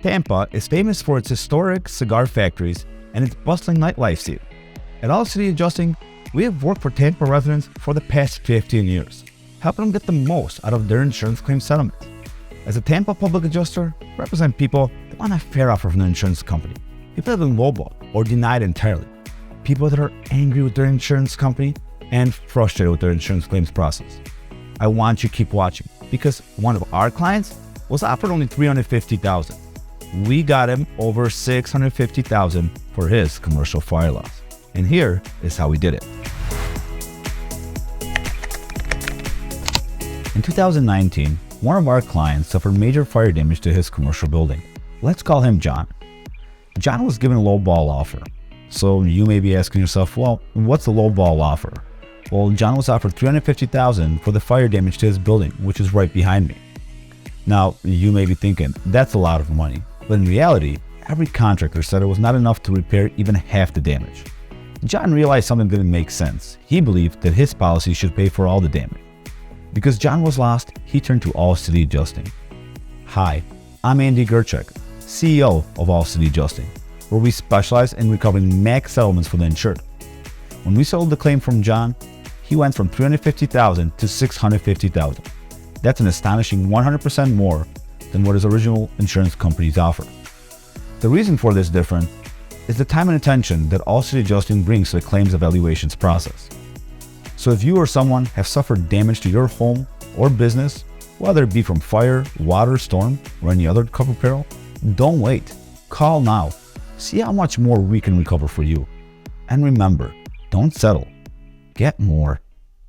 Tampa is famous for its historic cigar factories and its bustling nightlife scene. At All City Adjusting, we have worked for Tampa residents for the past 15 years, helping them get the most out of their insurance claim settlements. As a Tampa public adjuster, we represent people that want a fair offer from their insurance company, people that have been lowballed or denied entirely, people that are angry with their insurance company and frustrated with their insurance claims process. I want you to keep watching because one of our clients was offered only $350,000. We got him over $650,000 for his commercial fire loss. And here is how we did it. In 2019, one of our clients suffered major fire damage to his commercial building. Let's call him John. John was given a low-ball offer. So you may be asking yourself, well, what's a low-ball offer? Well, John was offered $350,000 for the fire damage to his building, which is right behind me. Now, you may be thinking, that's a lot of money. But in reality, every contractor said it was not enough to repair even half the damage. John realized something didn't make sense. He believed that his policy should pay for all the damage. Because John was lost, he turned to All City Adjusting. Hi, I'm Andy Gerchek, CEO of All City Adjusting, where we specialize in recovering max settlements for the insured. When we settled the claim from John, he went from $350,000 to $650,000. That's an astonishing 100% more than what his original insurance companies offered. The reason for this difference is the time and attention that All City Adjusting brings to the claims evaluations process. So if you or someone have suffered damage to your home or business, whether it be from fire, water, storm, or any other covered peril, don't wait. Call now. See how much more we can recover for you. And remember, don't settle. Get more.